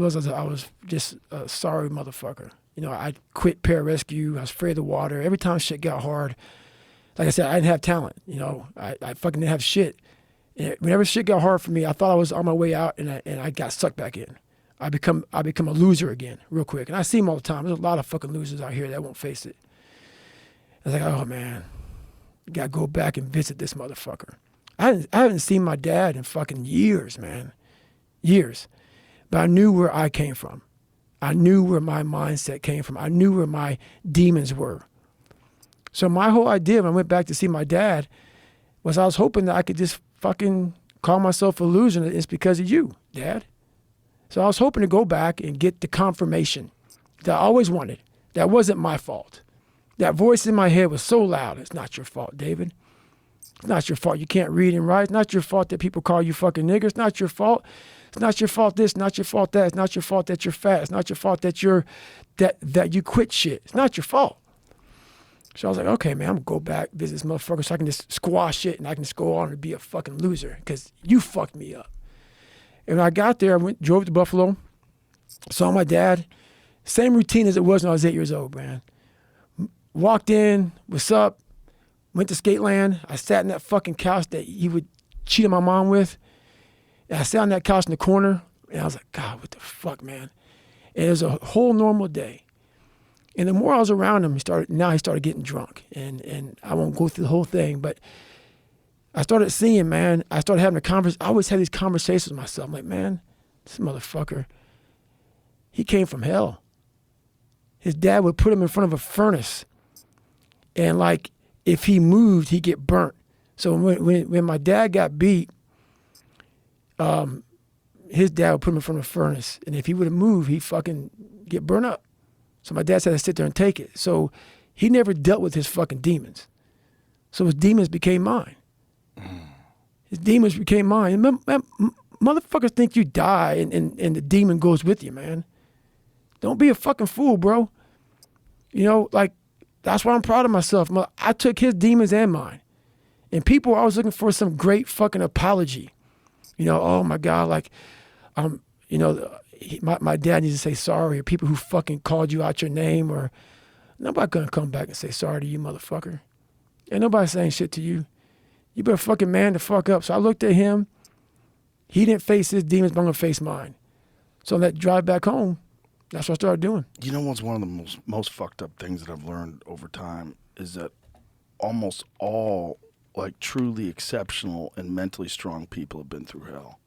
I was just a sorry motherfucker. You know, I quit pararescue. I was afraid of the water. Every time shit got hard, like I said, I didn't have talent. You know, I fucking didn't have shit. And whenever shit got hard for me, I thought I was on my way out, and I got sucked back in. I become a loser again real quick. And I see them all the time. There's a lot of fucking losers out here that won't face it. I was like, oh man, you gotta go back and visit this motherfucker. I haven't seen my dad in fucking years, man. Years. But I knew where I came from. I knew where my mindset came from. I knew where my demons were. So my whole idea when I went back to see my dad was I was hoping that I could just fucking call myself a loser, and it's because of you, Dad. So I was hoping to go back and get the confirmation that I always wanted. That wasn't my fault. That voice in my head was so loud. It's not your fault, David. It's not your fault you can't read and write. It's not your fault that people call you fucking nigger. It's not your fault. It's not your fault this, not your fault that. It's not your fault that you're fat. It's not your fault that that you quit shit. It's not your fault. So I was like, okay, man, I'm going to go back, visit this motherfucker so I can just squash it and I can just go on and be a fucking loser because you fucked me up. And when I got there, drove to Buffalo, saw my dad. Same routine as it was when I was 8 years old, man. Walked in, what's up? Went to Skateland. I sat in that fucking couch that he would cheat on my mom with. And I sat on that couch in the corner, and I was like, God, what the fuck, man? And it was a whole normal day. And the more I was around him, he started getting drunk. And I won't go through the whole thing, but I started seeing, man, I started having I always had these conversations with myself. I'm like, man, this motherfucker, he came from hell. His dad would put him in front of a furnace. And like, if he moved, he'd get burnt. So when my dad got beat, his dad would put him in front of a furnace. And if he would have moved, he'd fucking get burnt up. So my dad had to sit there and take it. So he never dealt with his fucking demons. So his demons became mine. His demons became mine. And motherfuckers think you die and the demon goes with you, man. Don't be a fucking fool, bro. You know, like, that's why I'm proud of myself. I took his demons and mine. And people are always looking for some great fucking apology. You know, oh my God, like, you know, my dad needs to say sorry, or people who fucking called you out your name, or nobody gonna come back and say sorry to you, motherfucker. Ain't nobody saying shit to you. You better fucking man the fuck up. So I looked at him. He didn't face his demons, but I'm gonna face mine. So on that drive back home, that's what I started doing. You know what's one of the most fucked up things that I've learned over time is that almost all like truly exceptional and mentally strong people have been through hell.